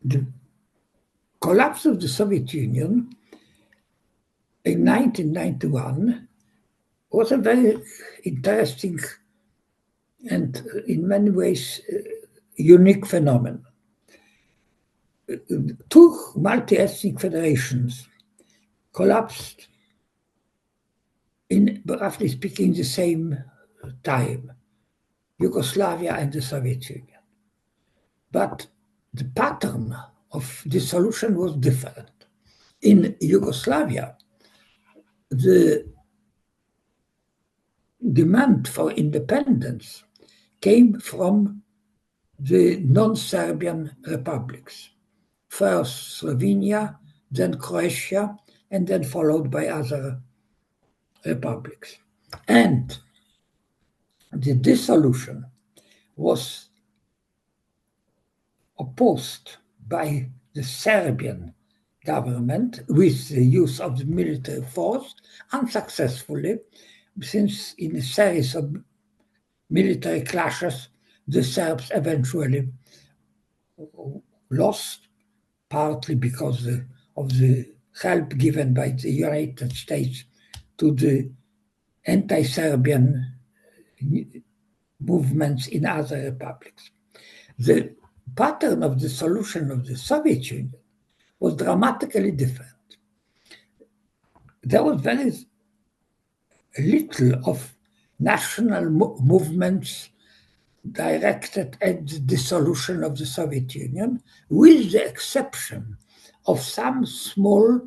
the collapse of the Soviet Union in 1991 was a very interesting and in many ways unique phenomenon. Two multi-ethnic federations collapsed in, roughly speaking, the same time, Yugoslavia and the Soviet Union. But the pattern of dissolution was different. In Yugoslavia, the demand for independence came from the non-Serbian republics. First Slovenia, then Croatia, and then followed by other republics. And the dissolution was opposed by the Serbian government with the use of the military force unsuccessfully, since in a series of military clashes, the Serbs eventually lost, partly because of the help given by the United States to the anti-Serbian movements in other republics. The pattern of the solution of the Soviet Union was dramatically different. There was very little of national movements directed at the dissolution of the Soviet Union, with the exception of some small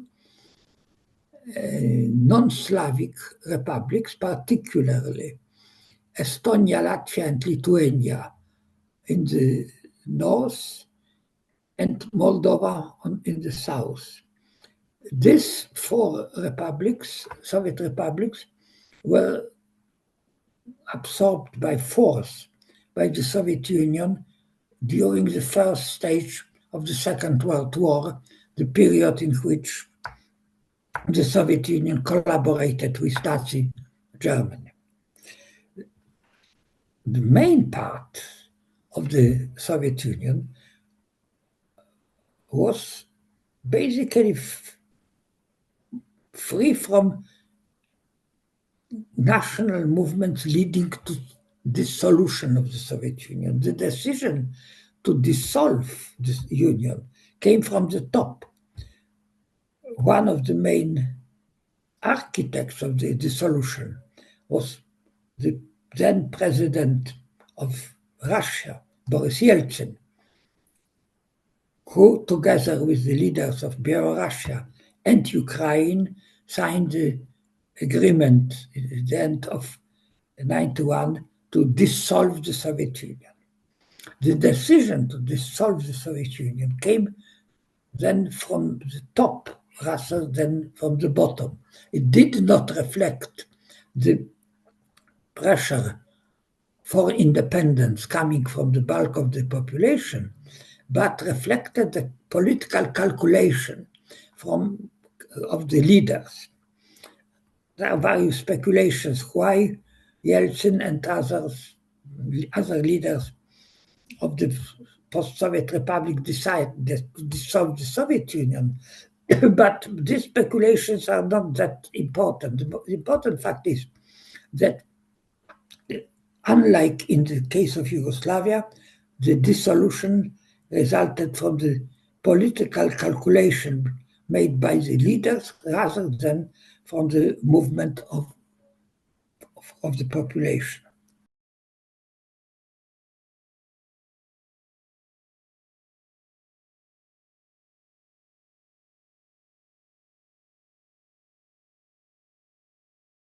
non-Slavic republics, particularly Estonia, Latvia, and Lithuania in the north, and Moldova in the south. These four republics, Soviet republics, were absorbed by force by the Soviet Union during the first stage of the Second World War, the period in which the Soviet Union collaborated with Nazi Germany. The main part of the Soviet Union was basically free from national movements leading to dissolution of the Soviet Union. The decision to dissolve this union came from the top. One of the main architects of the dissolution was the then president of Russia, Boris Yeltsin, who, together with the leaders of Belarus and Ukraine, signed the agreement at the end of 1991 to dissolve the Soviet Union. The decision to dissolve the Soviet Union came then from the top rather than from the bottom. It did not reflect the pressure for independence coming from the bulk of the population, but reflected the political calculation of the leaders. There are various speculations why Yeltsin and other leaders of the post-Soviet Republic decided to dissolve the Soviet Union. But these speculations are not that important. The important fact is that, unlike in the case of Yugoslavia, the dissolution resulted from the political calculation made by the leaders rather than from the movement of the population.